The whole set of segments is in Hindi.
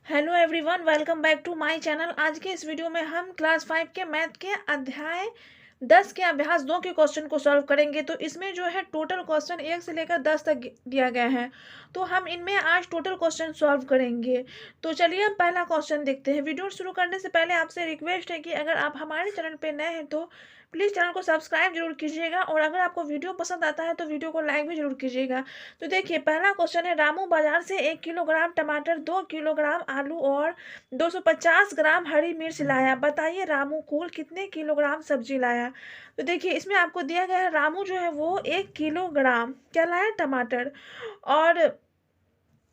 Hello everyone, welcome back to my channel. आज के इस वीडियो में हम क्लास 5 के मैथ के अध्याय 10 के अभ्यास 2 के क्वेश्चन को सॉल्व करेंगे। तो इसमें जो है टोटल क्वेश्चन 1 से लेकर 10 तक दिया गया है। तो हम इनमें आज टोटल क्वेश्चन सॉल्व करेंगे। तो चलिए हम पहला क्वेश्चन देखते हैं। वीडियो शुरू करने से पहले आपसे रिक्वेस्ट है कि अगर आप हमारे चैनल पर नए हैं तो प्लीज़ चैनल को सब्सक्राइब जरूर कीजिएगा, और अगर आपको वीडियो पसंद आता है तो वीडियो को लाइक भी जरूर कीजिएगा। तो देखिए, पहला क्वेश्चन है, रामू बाजार से 1 किलोग्राम टमाटर, 2 किलोग्राम आलू और 250 ग्राम हरी मिर्च लाया। बताइए रामू कुल कितने किलोग्राम सब्जी लाया। तो देखिए, इसमें आपको दिया गया है रामू जो है वो 1 किलोग्राम क्या लाया, टमाटर, और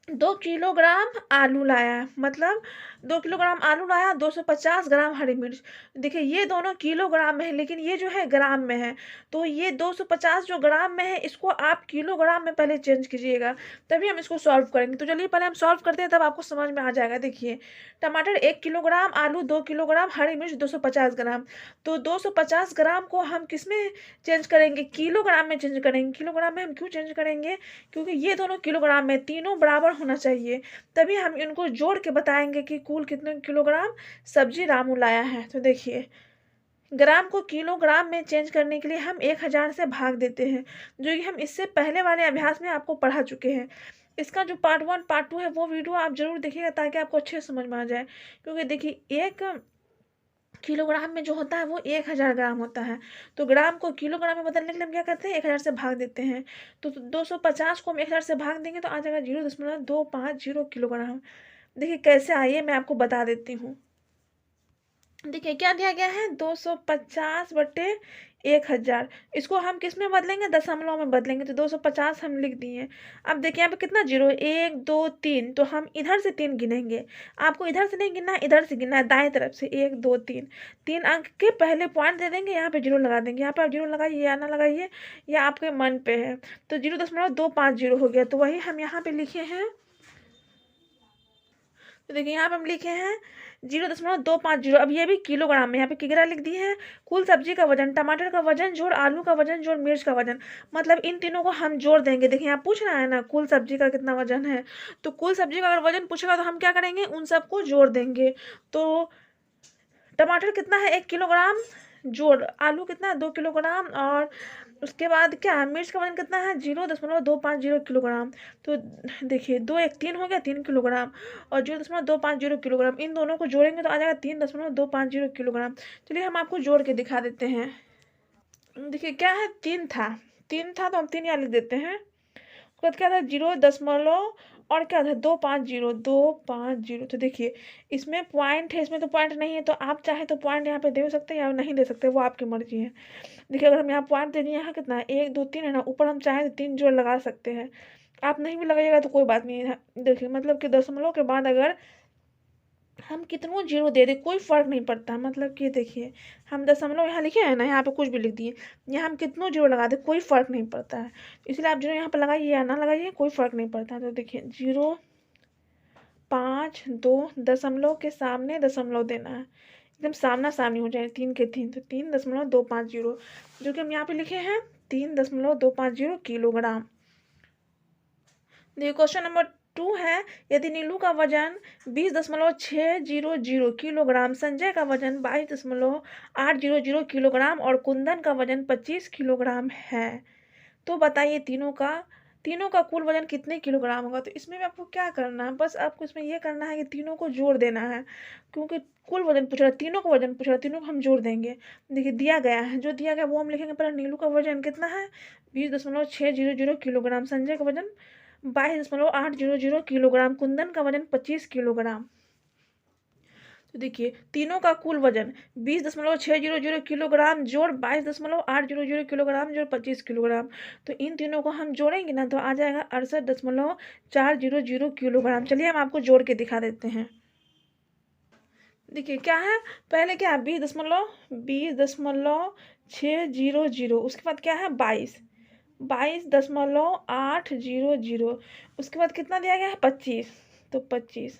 2 किलोग्राम आलू लाया। मतलब 2 किलोग्राम आलू लाया, 250 ग्राम हरी मिर्च। देखिए, ये दोनों किलोग्राम में है, लेकिन ये जो है ग्राम में है। तो ये 250 जो ग्राम में है, इसको आप किलोग्राम में पहले चेंज कीजिएगा, तभी हम इसको सॉल्व करेंगे। तो चलिए पहले हम सॉल्व करते हैं, तब आपको समझ में आ जाएगा। देखिए, टमाटर 1 किलोग्राम, आलू 2 किलोग्राम, हरी मिर्च 250 ग्राम। तो 250 ग्राम को हम किस में चेंज करेंगे, किलोग्राम में चेंज करेंगे। किलोग्राम में हम क्यों चेंज करेंगे, क्योंकि ये दोनों किलोग्राम में, तीनों बराबर होना चाहिए, तभी हम इनको जोड़ के बताएंगे कि कुल कितने किलोग्राम सब्जी रामू लाया है। तो देखिए, ग्राम को किलोग्राम में चेंज करने के लिए हम 1000 से भाग देते हैं, जो कि हम इससे पहले वाले अभ्यास में आपको पढ़ा चुके हैं। इसका जो पार्ट 1 पार्ट 2 है वो वीडियो आप जरूर देखिएगा, ताकि आपको अच्छे से समझ में आ जाए। क्योंकि देखिए, 1 किलोग्राम में जो होता है वो 1000 ग्राम होता है। तो ग्राम को किलोग्राम में बदलने के लिए हम क्या करते हैं, 1000 से भाग देते हैं। तो 250 को हम 1000 से भाग देंगे तो आ जाएगा 0.250 किलोग्राम। देखिए कैसे, आइए मैं आपको बता देती हूँ। देखिए क्या दिया गया है, 250/1000। इसको हम किस में बदलेंगे, दशमलव में बदलेंगे। तो 250 हम लिख दिए। अब देखिए यहाँ पे कितना जीरो, 1 2 3, तो हम इधर से 3 गिनेंगे। आपको इधर से नहीं गिनना है, इधर से गिनना है, दाएं तरफ से। 1 2 3, 3 अंक के पहले पॉइंट दे देंगे, यहाँ पे जीरो लगा देंगे। यहाँ पे आप जीरो लगाइए या ना लगाइए, या आपके मन पे है। तो 0.250 हो गया। तो वही हम यहाँ पे लिखे हैं। तो देखिए यहाँ पे हम लिखे हैं 0.250। अब ये भी किलोग्राम में, यहाँ पे किग्रा लिख दिए हैं। कुल सब्जी का वजन, टमाटर का वजन जोड़ आलू का वजन जोड़ मिर्च का वजन, मतलब इन तीनों को हम जोड़ देंगे। देखिए यहाँ पूछ रहा है ना, कुल सब्जी का कितना वजन है। तो कुल सब्जी का अगर वजन पूछेगा तो हम क्या करेंगे, उन सबको जोड़ देंगे। तो टमाटर कितना है, 1 किलोग्राम, जोड़ आलू कितना है, 2 किलोग्राम, और उसके बाद क्या है, मिर्च का वजन कितना है, 0.250 किलोग्राम। तो देखिए 2 1 3 हो गया, 3 किलोग्राम, और 0.250 किलोग्राम, इन दोनों को जोड़ेंगे तो आ जाएगा 3.250 किलोग्राम। चलिए हम आपको जोड़ के दिखा देते हैं। देखिए क्या है, 3 था तो हम 3 यहाँ लिख देते हैं। उसके बाद क्या था, 0 और क्या था, 250। तो देखिए इसमें पॉइंट है, इसमें तो पॉइंट नहीं है। तो आप चाहे तो पॉइंट यहाँ पे दे सकते हैं या नहीं दे सकते, वो आपकी मर्जी है। देखिए अगर हम यहाँ पॉइंट दे दिए, यहाँ कितना है, 1 2 3 है ना, ऊपर हम चाहे तो 3 जोड़ लगा सकते हैं। आप नहीं भी लगाइएगा तो कोई बात नहीं है। देखिए मतलब कि दशमलव के बाद अगर हम कितनों जीरो दे दें कोई फ़र्क नहीं पड़ता। मतलब कि देखिए, हम दशमलव यहाँ लिखे हैं ना, यहाँ पे कुछ भी लिख दिए, यहाँ हम कितनों जीरो लगा दें कोई फ़र्क नहीं पड़ता है। इसलिए आप जीरो यहाँ पर लगाइए या ना लगाइए, कोई फ़र्क नहीं पड़ता है। तो देखिए 0.5 2, दशमलव के सामने दशमलव देना है, एकदम सामना सामनी हो जाए, 3 के 3, तो 3.250, जो कि हम यहाँ पे लिखे हैं 3.250 किलोग्राम। देखिए क्वेश्चन नंबर 2 है, यदि नीलू का वजन 20.600 किलोग्राम, संजय का वजन 22.800 किलोग्राम और कुंदन का वजन 25 किलोग्राम है, तो बताइए तीनों का कुल वजन कितने किलोग्राम होगा। तो इसमें भी आपको क्या करना है, बस आपको इसमें ये करना है कि तीनों को जोड़ देना है, क्योंकि कुल वजन पूछ रहा है, तीनों का वजन पूछ रहा है, तीनों को हम जोड़ देंगे। देखिए दिया गया है, जो दिया गया वो हम लिखेंगे। पहले नीलू का वजन कितना है, 20.600 किलोग्राम, संजय का वजन 22.800 किलोग्राम, कुंदन का वजन 25 किलोग्राम। तो देखिए तीनों का कुल वजन 20.600 किलोग्राम जोड़ 22.800 किलोग्राम जोड़ 25 किलोग्राम। तो इन तीनों को हम जोड़ेंगे ना तो आ जाएगा 68.400 किलोग्राम। चलिए हम आपको जोड़ के दिखा देते हैं। देखिए क्या है, पहले क्या है, 20.600, उसके बाद क्या है 22.800, उसके बाद कितना दिया गया है 25, तो 25।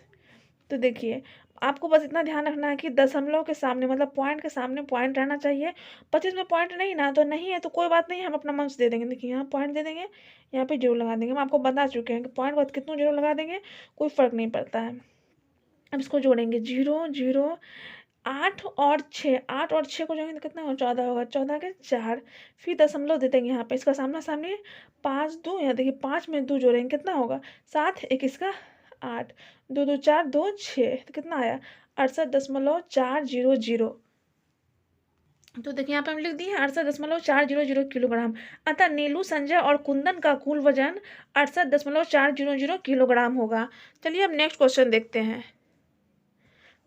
तो देखिए आपको बस इतना ध्यान रखना है कि दशमलव के सामने, मतलब पॉइंट के सामने पॉइंट रहना चाहिए। 25 में पॉइंट नहीं ना, तो नहीं है तो कोई बात नहीं, हम अपना मन से दे देंगे। देखिए यहाँ पॉइंट दे देंगे, यहाँ पे जीरो लगा देंगे। हम आपको बता चुके हैं कि पॉइंट के बाद कितनों जीरो लगा देंगे कोई फ़र्क नहीं पड़ता है। अब इसको जोड़ेंगे 0 0 8 और 6, 8 और 6 को जोड़ेंगे तो कितना होगा 14 होगा, 14 के 4, फिर दशमलव दे देंगे यहाँ पे, इसका सामना सामनी 5 2, यहाँ देखिए 5 में 2 जोड़ेंगे कितना होगा 7, एक इसका 8, 2 2 4 2 6, तो कितना आया 68.400। तो देखिए यहाँ पे हम लिख दिए 68.400 किलोग्राम। अतः नीलू, संजय और कुंदन का कुल वजन 68.400 किलोग्राम होगा। चलिए अब नेक्स्ट क्वेश्चन देखते हैं।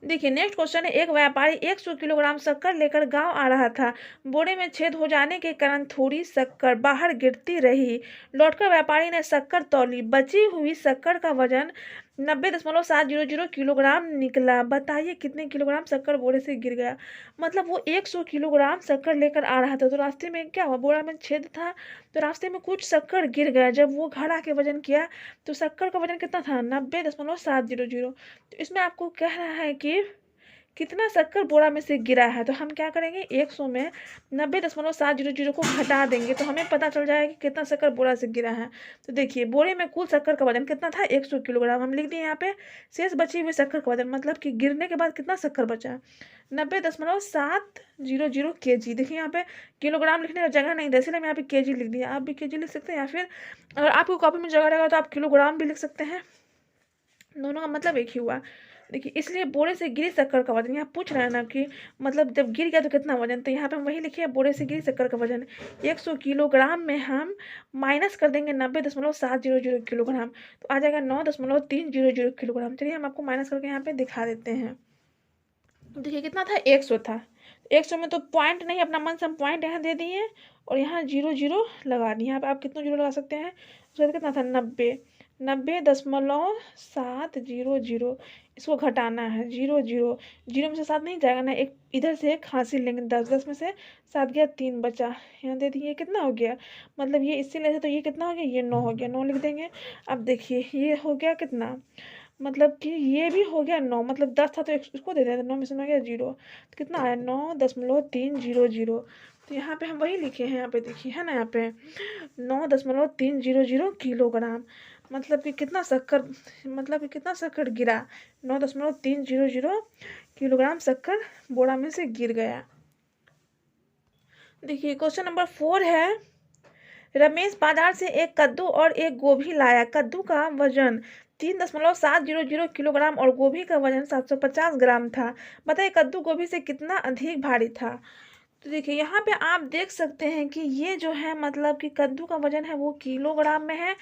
देखिए नेक्स्ट क्वेश्चन है, एक व्यापारी 100 किलोग्राम शक्कर लेकर गांव आ रहा था। बोरे में छेद हो जाने के कारण थोड़ी शक्कर बाहर गिरती रही। लौटकर व्यापारी ने शक्कर तौली, बची हुई शक्कर का वजन 90.700 किलोग्राम निकला। बताइए कितने किलोग्राम शक्कर बोरे से गिर गया। मतलब वो 100 किलोग्राम शक्कर लेकर आ रहा था, तो रास्ते में क्या हुआ, बोरा में छेद था तो रास्ते में कुछ शक्कर गिर गया। जब वो घड़ा के वजन किया तो शक्कर का वजन कितना था 90.700। तो इसमें आपको कह रहा है कि कितना शक्कर बोरा में से गिरा है, तो हम क्या करेंगे 100 में 90.700 को घटा देंगे तो हमें पता चल जाएगा कि कितना शक्कर बोरा से गिरा है। तो देखिए बोरे में कुल शक्कर का वजन कितना था 100 किलोग्राम, हम लिख दिए यहाँ पे शेष बची हुई शक्कर का वजन, मतलब कि गिरने के बाद कितना शक्कर बचा 90.700 kg। देखिए यहाँ पे किलोग्राम लिखने का जगह नहीं था, इसलिए मैं यहाँ पे kg लिख दिया। आप भी kg लिख सकते हैं, या फिर अगर आपको कॉपी में जगह रहेगा तो आप किलोग्राम भी लिख सकते हैं, दोनों का मतलब एक ही हुआ। देखिए इसलिए बोरे से गिरी शक्कर का वजन, यहाँ पूछ रहा है ना कि मतलब जब गिर गया तो कितना वजन, तो यहाँ पे हम वही लिखे बोरे से गिरी शक्कर का वजन 100 किलोग्राम में हम माइनस कर देंगे 90.700 किलोग्राम, तो आ जाएगा 9.300 किलोग्राम। चलिए हम आपको माइनस करके यहाँ पे दिखा देते हैं। देखिए कितना था 100 था, 100 में तो पॉइंट नहीं, अपना मन से हम पॉइंट यहाँ दे दिए और यहाँ 0 लगा दिए। यहाँ पे आप कितना 0 लगा सकते हैं, उसके बाद कितना था 90.700। इसको घटाना है 0 में से 7 नहीं जाएगा ना, एक इधर से एक हासिल लेंगे 10 में से 7 गया 3 बचा, यहाँ दे दिए कितना हो गया, मतलब ये इससे ले तो ये कितना हो गया, ये 9 हो गया, 9 लिख देंगे। अब देखिए ये हो गया कितना, मतलब कि ये भी हो गया 9, मतलब 10 था तो इसको दे देते 9 में से 9 गया 0, तो कितना आया 9.300। तो यहाँ पे हम वही लिखे हैं, यहाँ पे देखिए है ना, यहाँ पे 9.300 किलोग्राम, मतलब कि कितना शक्कर, मतलब कि कितना शक्कर गिरा 9.300 किलोग्राम शक्कर बोरा में से गिर गया। देखिए क्वेश्चन नंबर 4 है, रमेश बाजार से एक कद्दू और एक गोभी लाया। कद्दू का वजन 3.700 किलोग्राम और गोभी का वजन 750 ग्राम था। बताइए कद्दू गोभी से कितना अधिक भारी था। तो देखिए यहाँ पे आप देख सकते हैं कि ये जो है मतलब कि कद्दू का वजन है वो किलोग्राम में है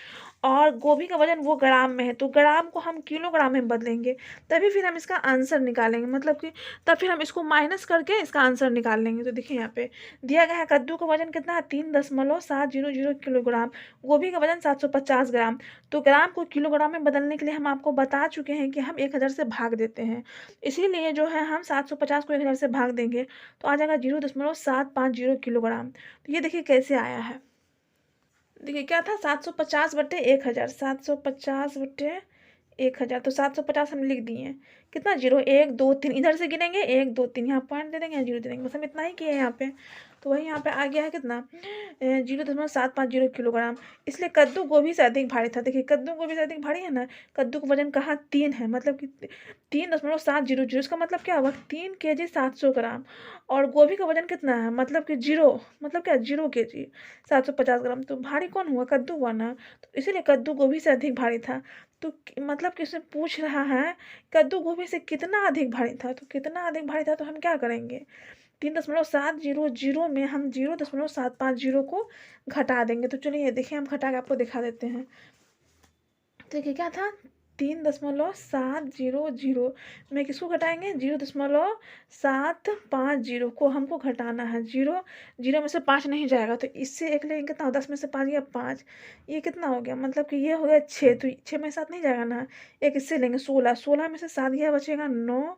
और गोभी का वजन वो ग्राम में है, तो ग्राम को हम किलोग्राम में बदलेंगे तभी फिर हम इसका आंसर निकालेंगे, मतलब कि तब फिर हम इसको माइनस करके इसका आंसर निकाल लेंगे। तो देखिए यहाँ पे दिया गया है कद्दू का वजन कितना है 3.700 किलोग्राम, गोभी का वजन 750 ग्राम। तो ग्राम को किलोग्राम में बदलने के लिए हम आपको बता चुके हैं कि हम 1000 से भाग देते हैं, इसीलिए जो है हम 750 को 1000 से भाग देंगे तो आ जाएगा 0.750 किलोग्राम। तो ये देखिए कैसे आया है, देखिए क्या था 750/1000, 750/1000, तो 750 हम लिख दिए। कितना 0 1 2 3, इधर से गिनेंगे 1 2 3, यहाँ पॉइंट दे देंगे, यहाँ 0 दे देंगे, बस हम इतना ही किए यहाँ पे। तो वही यहाँ पे आ गया है कितना 0.750 किलोग्राम। इसलिए कद्दू गोभी से अधिक भारी था। देखिए कद्दू गोभी से अधिक भारी है ना, कद्दू का वजन कहाँ 3 है, मतलब कि 3.700, इसका मतलब क्या हुआ 3 kg 700 ग्राम, और गोभी का वजन कितना है, मतलब कि 0, मतलब क्या 0 kg 750 ग्राम, तो भारी कौन हुआ कद्दू हुआ ना, तो इसीलिए कद्दू गोभी से अधिक भारी था। तो मतलब कि उसने पूछ रहा है कद्दू गोभी से कितना अधिक भारी था, तो कितना अधिक भारी था तो हम क्या करेंगे 3.700 में हम 0.750 को घटा देंगे। तो चलिए देखिए हम घटा के आपको दिखा देते हैं। देखिए क्या था 3.700 में किसको घटाएंगे 0.750 को हमको घटाना है। 0 में से 5 नहीं जाएगा तो इससे एक लेंगे कितना 10 में से 5 गया 5, ये कितना हो गया मतलब कि ये हो गया 6, तो 6 में 7 नहीं जाएगा ना, एक इससे लेंगे 16, 16 में से 7 गया बचेगा 9।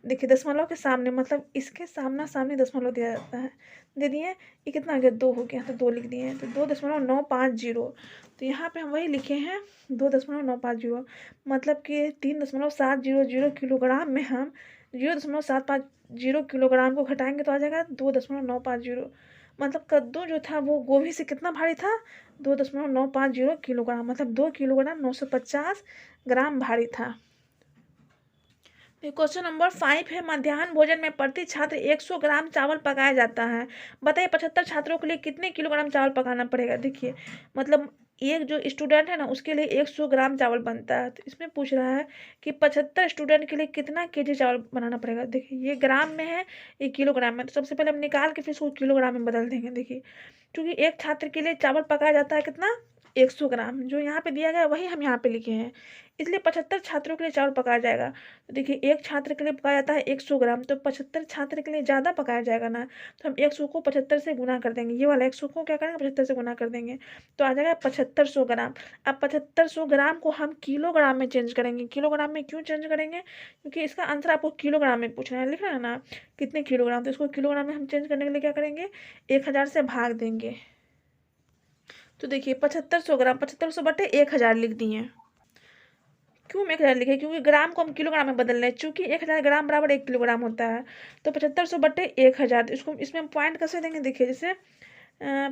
देखिए दशमलव के सामने मतलब इसके सामना सामने दशमलव दिया जाता है, दे दिए, ये कितना आ गया 2 हो गया तो 2 लिख दिए हैं, तो 2.950। तो यहाँ पे हम वही लिखे हैं 2.950, मतलब कि 3.700 किलोग्राम में हम 0.750 किलोग्राम को घटाएंगे तो आ जाएगा 2.950। मतलब कद्दू जो था वो गोभी से कितना भारी था 2.950 किलोग्राम, मतलब 2 किलोग्राम 950 ग्राम भारी था। क्वेश्चन नंबर 5 है, मध्याह्न भोजन में प्रति छात्र 100 ग्राम चावल पकाया जाता है। बताइए 75 छात्रों के लिए कितने किलोग्राम चावल पकाना पड़ेगा। देखिए मतलब एक जो स्टूडेंट है ना उसके लिए 100 ग्राम चावल बनता है, तो इसमें पूछ रहा है कि 75 स्टूडेंट के लिए कितना केजी चावल बनाना पड़ेगा। देखिए ये ग्राम में है, ये किलोग्राम में, तो सबसे पहले हम निकाल के फिर इसको किलोग्राम में बदल देंगे। देखिए क्योंकि एक छात्र के लिए चावल पकाया जाता है कितना, 100 ग्राम, जो यहाँ पे दिया गया है वही हम यहाँ पे लिखे हैं, इसलिए 75 छात्रों के लिए चावल पकाया जाएगा। तो देखिए एक छात्र के लिए पकाया जाता है 100 ग्राम, तो 75 छात्र के लिए ज़्यादा पकाया जाएगा ना, तो हम 100 को 75 से गुना कर देंगे, ये वाला 100 को क्या करेंगे 75 से गुना कर देंगे, तो आ जाएगा 7500 ग्राम। अब 7500 ग्राम को हम किलोग्राम में चेंज करेंगे। किलोग्राम में क्यों चेंज करेंगे, क्योंकि इसका आंसर आपको किलोग्राम में पूछना है, लिख रहा है ना कितने किलोग्राम, तो इसको किलोग्राम में हम चेंज करने के लिए क्या करेंगे 1000 से भाग देंगे। तो देखिए 7500 ग्राम, 7500 बटे 1000 लिख दिए। क्यों हम 1000 लिखे, क्योंकि ग्राम को हम किलोग्राम में बदल रहे हैं, चूंकि 1000 ग्राम बराबर 1 किलोग्राम होता है, तो 7500 बटे 1000, इसको इसमें हम पॉइंट कैसे देंगे। देखिए जैसे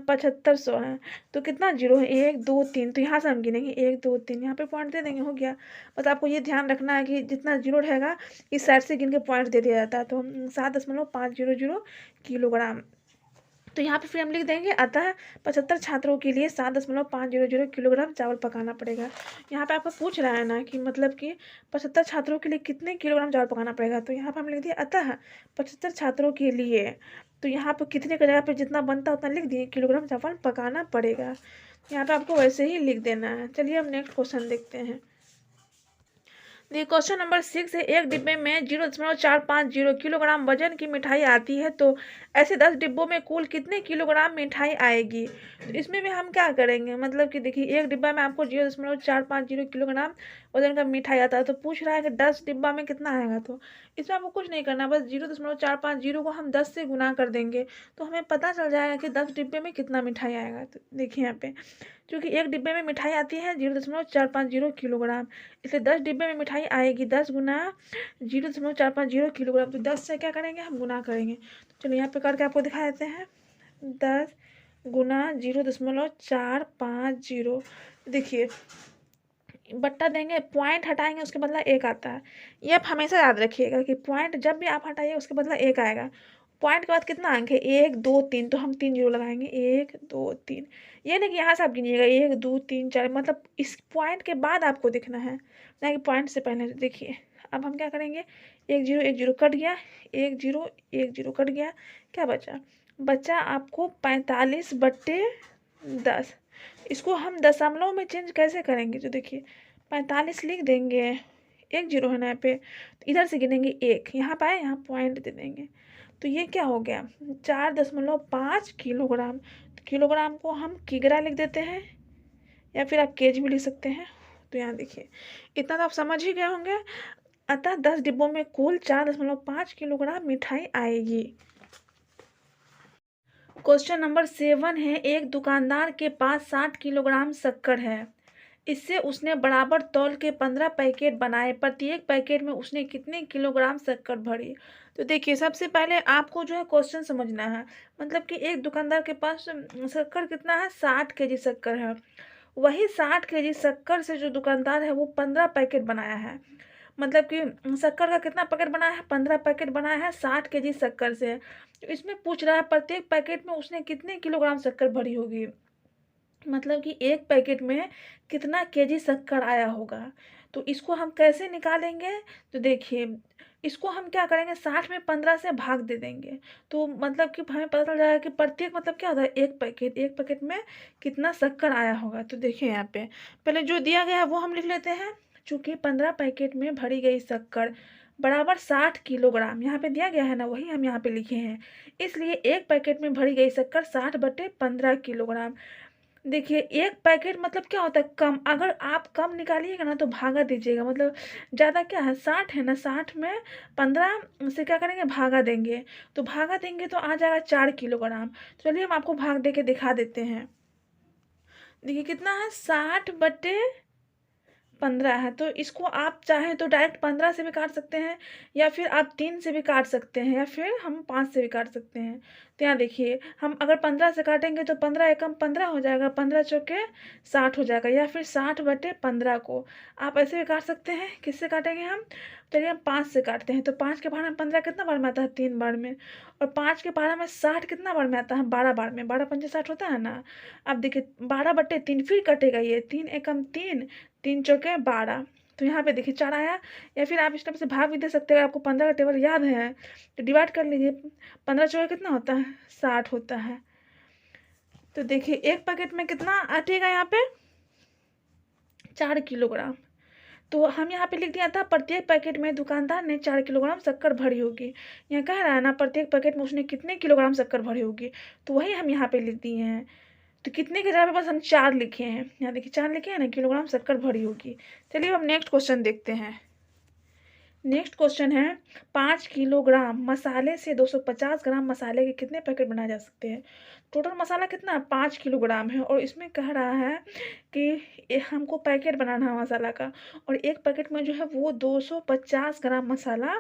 7500 है तो कितना जीरो है, 1 2 3, तो यहाँ से हम गिनेंगे 1 2 3, यहाँ पे पॉइंट दे देंगे, हो गया। बस आपको ये ध्यान रखना है कि जितना जीरो रहेगा इस साइड से गिन के पॉइंट दे दिया जाता है, तो 7.500 किलोग्राम। तो यहाँ पे फिर हम लिख देंगे, अतः 75 छात्रों के लिए 7.500 किलोग्राम चावल पकाना पड़ेगा। यहाँ पे आपको पूछ रहा है ना कि मतलब कि 75 छात्रों के लिए कितने किलोग्राम चावल पकाना पड़ेगा, तो यहाँ पे हम लिख दिए अतः 75 छात्रों के लिए, तो यहाँ पे कितने की जगह पे जितना बनता है उतना लिख दिए, किलोग्राम चावल पकाना पड़ेगा। यहाँ पे आपको वैसे ही लिख देना है। चलिए अब नेक्स्ट क्वेश्चन देखते हैं। देखिए क्वेश्चन नंबर 6 है, एक डिब्बे में 0.450 किलोग्राम वजन की मिठाई आती है, तो ऐसे 10 डिब्बों में कुल कितने किलोग्राम मिठाई आएगी। तो इसमें भी हम क्या करेंगे, मतलब कि देखिए एक डिब्बा में आपको 0.450 किलोग्राम वजन का मिठाई आता है, तो पूछ रहा है कि 10 डिब्बा में कितना आएगा, तो इसमें आपको कुछ नहीं करना, बस 0.450 को हम 10 से गुना कर देंगे, तो हमें पता चल जाएगा कि 10 डिब्बे में कितना मिठाई आएगा। तो देखिए यहाँ पे क्योंकि एक डिब्बे में मिठाई आती है 0.450 किलोग्राम, इसलिए 10 डिब्बे में मिठाई आएगी 10 गुना 0.450 किलोग्राम, तो 10 से क्या करेंगे हम गुना करेंगे। तो चलिए यहाँ पे करके आपको दिखा देते हैं, 10 गुना 0.450। देखिए बट्टा देंगे, पॉइंट हटाएंगे, उसके बदला 1 आता है। ये आप हमेशा याद रखिएगा कि पॉइंट जब भी आप हटाइए उसके बदला 1 आएगा। पॉइंट के बाद कितना अंक है, 1 2 3, तो हम 3 जीरो लगाएंगे, 1 2 3। ये नहीं कि यहाँ से आप गिनिएगा 1 2 3 4, मतलब इस पॉइंट के बाद आपको दिखना है, ना कि पॉइंट से पहले। देखिए अब हम क्या करेंगे, 1 जीरो कट गया, 1 जीरो कट गया, क्या बचा, बचा आपको 45/10। इसको हम दशमलव में चेंज कैसे करेंगे, तो देखिए 45 लिख देंगे, 1 जीरो है ना यहाँ पे, तो इधर से गिनेंगे 1, यहाँ पे आए, यहाँ पॉइंट दे देंगे, तो ये क्या हो गया 4.5 किलोग्राम। तो किलोग्राम को हम किग्रा लिख देते हैं, या फिर आप केजी भी लिख सकते हैं। तो यहाँ देखिए इतना तो आप समझ ही गए होंगे, अतः 10 डिब्बों में कुल 4.5 किलोग्राम मिठाई आएगी। क्वेश्चन नंबर 7 है, एक दुकानदार के पास 60 किलोग्राम शक्कर है, इससे उसने बराबर तौल के 15 पैकेट बनाए, प्रत्येक पैकेट में उसने कितने किलोग्राम शक्कर भरी। तो देखिए सबसे पहले आपको जो है क्वेश्चन समझना है, मतलब कि एक दुकानदार के पास शक्कर कितना है, 60 केजी शक्कर है, वही 60 केजी शक्कर से जो दुकानदार है वो 15 पैकेट बनाया है, मतलब कि शक्कर का कितना पैकेट बनाया है, 15 पैकेट बनाया है 60 केजी शक्कर से। तो इसमें पूछ रहा है प्रत्येक पैकेट में उसने कितने किलोग्राम शक्कर भरी होगी, मतलब कि एक पैकेट में कितना केजी शक्कर आया होगा। तो इसको हम कैसे निकालेंगे, तो देखिए इसको हम क्या करेंगे, 60 में 15 से भाग दे देंगे, तो मतलब कि हमें पता चल जाएगा कि प्रत्येक मतलब क्या होता है, एक पैकेट में कितना शक्कर आया होगा। तो देखिए यहाँ पे पहले जो दिया गया है वो हम लिख लेते हैं, चूँकि 15 पैकेट में भरी गई शक्कर बराबर 60 किलोग्राम, यहाँ पे दिया गया है ना वही हम यहाँ पे लिखे हैं, इसलिए एक पैकेट में भरी गई शक्कर 60/15 किलोग्राम। देखिए एक पैकेट मतलब क्या होता है, कम, अगर आप कम निकालिएगा ना तो भागा दीजिएगा, मतलब ज़्यादा क्या है 60 है ना, 60 में 15 से क्या करेंगे भागा देंगे, तो भागा देंगे तो आ जाएगा 4 किलोग्राम। चलिए हम आपको भाग दे के दिखा देते हैं। देखिए कितना है, 60/15 15 है, तो इसको आप चाहें तो डायरेक्ट 15 से भी काट सकते हैं, या फिर आप 3 से भी काट सकते हैं, या फिर हम 5 से भी काट सकते हैं। तो यहाँ देखिए, हम अगर 15 से काटेंगे तो 15 एकम 15 हो जाएगा, 15 चौके 60 हो जाएगा, या फिर 60/15 को आप ऐसे भी काट सकते हैं। किससे काटेंगे हम? चलिए हम 5 से काटते हैं। तो 5 के भाड़ा में 15 कितना बार में आता है? 3 बार में। और 5 के भाड़ा में 60 कितना बार में आता है? 12 बार में। 12 पंजे 60 होता है ना। अब देखिए 12/3 फिर कटेगा, ये 3 एकम 3, 3 चौके 12। तो यहाँ पे देखिए 4 आया। या फिर आप इस टाइप से भाग भी दे सकते हैं, आपको 15 का टेबल याद है तो डिवाइड कर लीजिए। 15 चौके कितना होता है? 60 होता है। तो देखिए एक पैकेट में कितना आटेगा यहाँ पे? 4 किलोग्राम। तो हम यहाँ पे लिख दिया था प्रत्येक पैकेट में दुकानदार ने 4 किलोग्राम शक्कर भरी होगी। यहाँ कह रहा है ना प्रत्येक पैकेट में उसने कितने किलोग्राम शक्कर भरी होगी, तो वही हम यहाँ पे लिख दिए हैं। तो कितने के जगह पे बस हम 4 लिखे हैं। यहाँ देखिए 4 लिखे हैं ना, किलोग्राम शक्कर भरी होगी। चलिए हम नेक्स्ट क्वेश्चन देखते हैं। नेक्स्ट क्वेश्चन है 5 किलोग्राम मसाले से 250 ग्राम मसाले के कितने पैकेट बनाए जा सकते हैं? टोटल मसाला कितना? 5 किलोग्राम है, और इसमें कह रहा है कि हमको पैकेट बनाना है मसाला का, और एक पैकेट में जो है वो 250 ग्राम मसाला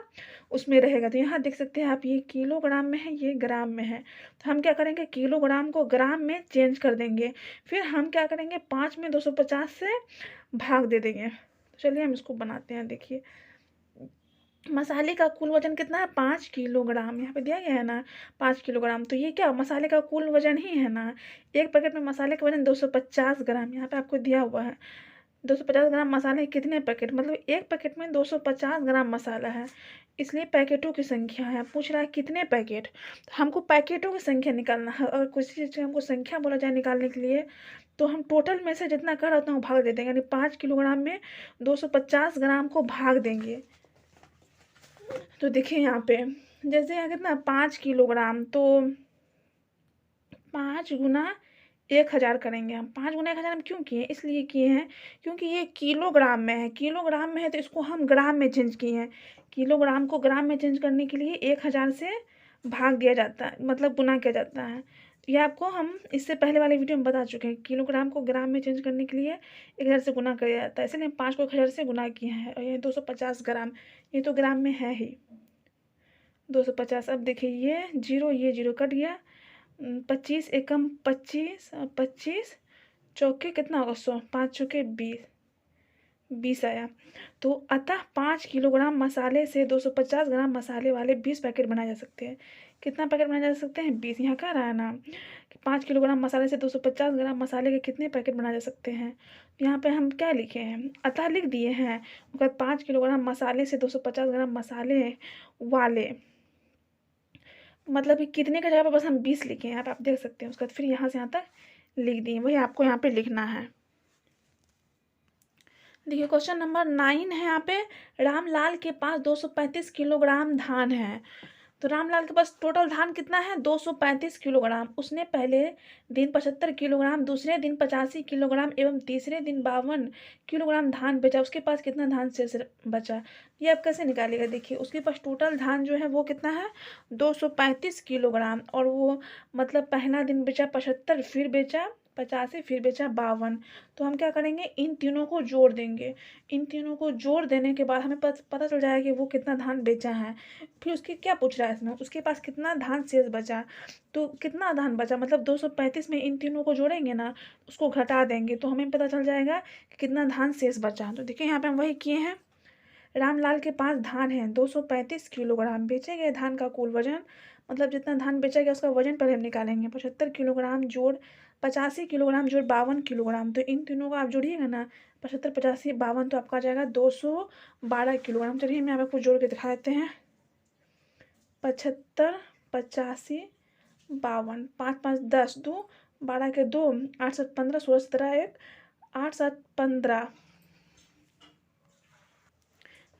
उसमें रहेगा। तो यहाँ देख सकते हैं आप, ये किलोग्राम में है, ये ग्राम में है। तो हम क्या करेंगे, किलोग्राम को ग्राम में चेंज कर देंगे। फिर हम क्या करेंगे, 5 में 250 से भाग दे देंगे। तो चलिए हम इसको बनाते हैं। देखिए मसाले का कुल वजन कितना है? 5 किलोग्राम। यहाँ पे दिया गया है ना 5 किलोग्राम। तो ये क्या मसाले का कुल वजन ही है ना। एक पैकेट में मसाले का वजन 250 ग्राम, यहाँ पे आपको दिया हुआ है। 250 ग्राम मसाले कितने पैकेट, मतलब एक पैकेट में 250 ग्राम मसाला है, इसलिए पैकेटों की संख्या है। पूछ रहा है कितने पैकेट, तो हमको पैकेटों की संख्या निकालना है। अगर किसी चीज़ की हमको संख्या बोला जाए निकालने के लिए, तो हम टोटल में से जितना कर होता है वो भाग दे देंगे। यानी 5 किलोग्राम में 250 ग्राम को भाग देंगे। तो देखिए यहाँ पे जैसे यहाँ कितना 5 किलोग्राम, तो 5 गुना 1000 करेंगे हम। 5 गुना 1000 हम क्यों किए? इसलिए किए हैं क्योंकि ये किलोग्राम में है। किलोग्राम में है तो इसको हम ग्राम में चेंज किए हैं। किलोग्राम को ग्राम में चेंज करने के लिए 1000 से भाग दिया जाता है, मतलब गुना किया जाता है। तो ये आपको हम इससे पहले वाले वीडियो में बता चुके हैं। किलोग्राम को ग्राम में चेंज करने के लिए 1000 से गुना किया जाता है, इसलिए हम 5 को 1000 से गुना किए हैं। और ये 250 ग्राम, ये तो ग्राम में है ही 250। अब देखिए ये 0, ये 0 कट गया। 25 एकम 25, 25 चौके कितना होगा? 100, 5 चौके 20, 20 आया। तो अतः 5 किलोग्राम मसाले से 250 ग्राम मसाले वाले 20 पैकेट बनाए जा सकते हैं। कितना पैकेट बनाए जा सकते हैं? 20। यहाँ कह रहा है ना कि 5 किलोग्राम मसाले से 250 ग्राम मसाले के कितने पैकेट बनाए जा सकते हैं। यहाँ पे हम क्या लिखे हैं? अतः लिख दिए हैं। अगर 5 किलोग्राम मसाले से 250 ग्राम मसाले वाले, मतलब कि कितने का जगह पर बस हम 20 लिखे हैं। आप देख सकते हैं। उसके बाद फिर यहाँ से यहाँ तक लिख दिए, वही आपको यहाँ पे लिखना है। देखिए क्वेश्चन नंबर 9 है। यहाँ पे रामलाल के पास 235 किलोग्राम धान है। तो रामलाल के पास टोटल धान कितना है? 235 किलोग्राम। उसने पहले दिन 75 किलोग्राम, दूसरे दिन 85 किलोग्राम एवं तीसरे दिन 52 किलोग्राम धान बेचा। उसके पास कितना धान शेष बचा? ये आप कैसे निकालेगा? देखिए उसके पास टोटल धान जो है वो कितना है? 235 किलोग्राम। और वो मतलब पहला दिन बेचा 75, फिर बेचा 85, फिर बेचा 52। तो हम क्या करेंगे, इन तीनों को जोड़ देंगे। इन तीनों को जोड़ देने के बाद हमें पता चल जाएगा कि वो कितना धान बेचा है। फिर उसके क्या पूछ रहा है इसमें, उसके पास कितना धान शेष बचा। तो कितना धान बचा मतलब 235 में इन तीनों को जोड़ेंगे ना, उसको घटा देंगे तो हमें पता चल जाएगा कि कितना धान शेष बचा। तो देखिए यहाँ पे हम वही किए हैं। रामलाल के पास धान है 235 किलोग्राम। बेचे गए धान का कुल वजन, मतलब जितना धान बेचा गया उसका वजन पहले हम निकालेंगे। 75 किलोग्राम जोड़ 85 किलोग्राम जोड़ 52 किलोग्राम। तो इन तीनों को आप जोड़िएगा ना, 75, 85, 52, तो आपका आ जाएगा 212 किलोग्राम। चलिए हम आपको जोड़ के दिखा देते हैं। 75, 85, 52, 5 5 10, 2 12 के 2, 8 7 15, 16 17 1, 8 7 15।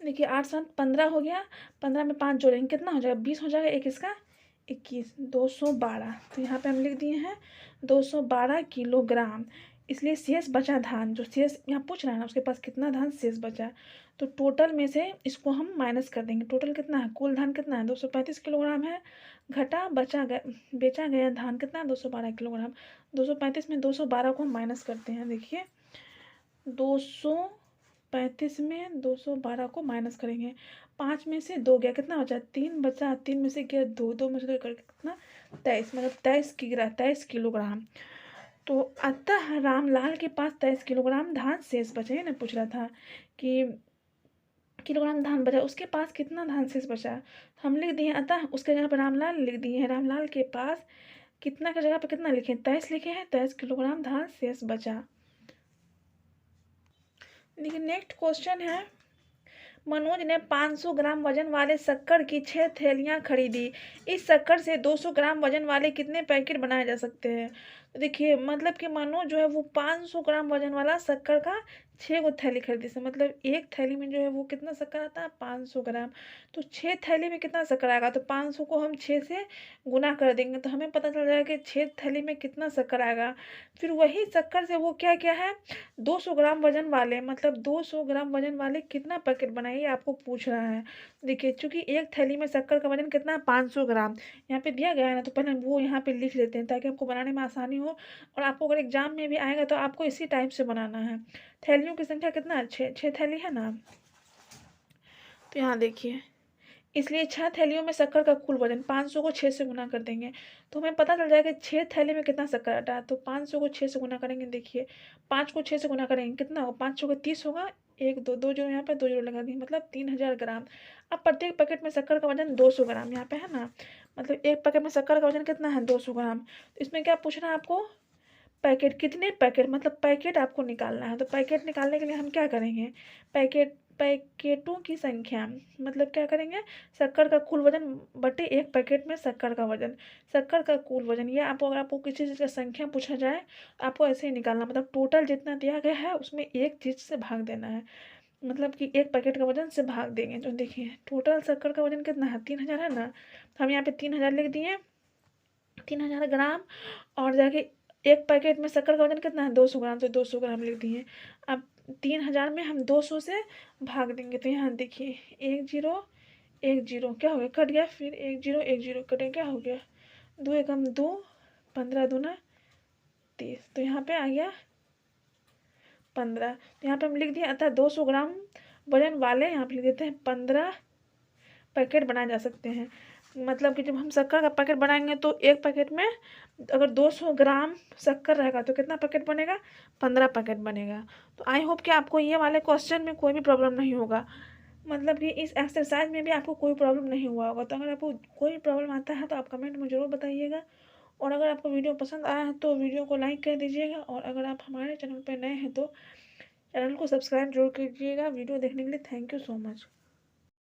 देखिए 8 7 15 हो गया। 15 में 5 जोड़ेंगे कितना हो जाएगा? 20 हो जाएगा। एक इसका 21, 212। तो यहाँ पे हम लिख दिए हैं 212 किलोग्राम। इसलिए शेष बचा धान, जो शेष यहाँ पूछ रहा है ना उसके पास कितना धान शेष बचा, तो टोटल में से इसको हम माइनस कर देंगे। टोटल कितना है? कुल धान कितना है? 235 किलोग्राम है, घटा बचा गया बेचा गया धान कितना है? 212 किलोग्राम। 235 में 212 को हम माइनस करते हैं। देखिए 200 35 में 212 को माइनस करेंगे। 5 में से 2 गया, कितना बचा? 3 बचा। 3 में से गया 2, 2 में से 2 करके कितना? 23, मतलब 23 किलोग्राम। तो अतः रामलाल के पास 23 किलोग्राम धान शेष बचे। ना पूछ रहा था कि किलोग्राम धान बचा, उसके पास कितना धान शेष बचा। हम लिख दिए अतः, उसके जगह पर रामलाल लिख दिए हैं। रामलाल के पास कितना की जगह पर कितना लिखे? 23 लिखे हैं। 23 किलोग्राम धान शेष बचा। देखिए नेक्स्ट क्वेश्चन है, मनोज ने 500 ग्राम वजन वाले शक्कर की 6 थैलियां खरीदी। इस शक्कर से 200 ग्राम वजन वाले कितने पैकेट बनाए जा सकते हैं? तो देखिए मतलब कि मनोज जो है वो 500 ग्राम वजन वाला शक्कर का 6 गो थैली खरीदी से, मतलब एक थैली में जो है वो कितना शक्कर आता है? 500 ग्राम। तो 6 थैली में कितना शक्कर आएगा? तो 500 को हम 6 से गुना कर देंगे तो हमें पता चल जाएगा कि 6 थैली में कितना शक्कर आएगा। फिर वही शक्कर से वो क्या क्या है, 200 ग्राम वजन वाले, मतलब 200 ग्राम वजन वाले कितना पैकेट बनाइए आपको पूछ रहा है। देखिए चूंकि एक थैली में शक्कर का वजन कितना है? 500 ग्राम। यहाँ पे दिया गया है ना, तो पहले वो यहाँ पे लिख लेते हैं ताकि आपको बनाने में आसानी हो। और आपको अगर एग्जाम में भी आएगा तो आपको इसी टाइप से बनाना है। थैलियों की संख्या कितना है? 6 थैली है ना। तो यहाँ देखिए, इसलिए 6 थैलियों में शक्कर का कुल वजन 500 को 6 से गुना कर देंगे तो हमें पता चल जाएगा कि 6 थैली में कितना शक्कर आता है। तो 500 को 6 से गुना करेंगे। देखिए 5 को 6 से गुना करेंगे कितना होगा? 5 को 30 होगा। 1 2 2 जीरो यहाँ पे 2 जीरो लगा देंगे, मतलब 3000 ग्राम। अब प्रत्येक पैकेट में शक्कर का वजन 200 ग्राम यहाँ पे है ना, मतलब एक पैकेट में शक्कर का वजन कितना है? 200 ग्राम। तो इसमें क्या पूछ रहा है आपको? पैकेट, कितने पैकेट, मतलब पैकेट आपको निकालना है। तो पैकेट निकालने के लिए हम क्या करेंगे? पैकेटों की संख्या, मतलब क्या करेंगे? शक्कर का कुल वजन बटे एक पैकेट में शक्कर का वजन, शक्कर का कुल वजन। ये आपको अगर आपको किसी चीज़ का संख्या पूछा जाए आपको ऐसे ही निकालना, मतलब टोटल जितना दिया गया है उसमें एक चीज़ से भाग देना है, मतलब कि एक पैकेट का वजन से भाग देंगे। तो देखिए टोटल शक्कर का वजन कितना है? 3000 है ना। हम यहाँ पे 3000 लिख दिए, 3000 ग्राम। और जाके एक पैकेट में शक्कर का वजन कितना है? 200 ग्राम, तो 200 ग्राम लिख दिए। अब 3000 में हम 200 से भाग देंगे तो यहाँ देखिए 1 जीरो 1 जीरो क्या हो गया? कट गया। फिर 1 जीरो कटे, क्या हो गया? 2 एकम 2, 15 दूना 30, तो यहाँ पे आ गया 15। तो यहाँ पे हम लिख दिए अतः 200 ग्राम वजन वाले, यहाँ पे लिख देते हैं 15 पैकेट बनाए जा सकते हैं। मतलब कि जब हम शक्कर का पैकेट बनाएंगे तो एक पैकेट में अगर 200 ग्राम शक्कर रहेगा तो कितना पैकेट बनेगा? 15 पैकेट बनेगा। तो आई होप कि आपको ये वाले क्वेश्चन में कोई भी प्रॉब्लम नहीं होगा, मतलब कि इस एक्सरसाइज में भी आपको कोई प्रॉब्लम नहीं हुआ होगा। तो अगर आपको कोई प्रॉब्लम आता है तो आप कमेंट में ज़रूर बताइएगा। और अगर आपको वीडियो पसंद आया है तो वीडियो को लाइक कर दीजिएगा। और अगर आप हमारे चैनल पर नए हैं तो चैनल को सब्सक्राइब जरूर कीजिएगा। वीडियो देखने के लिए थैंक यू सो मच।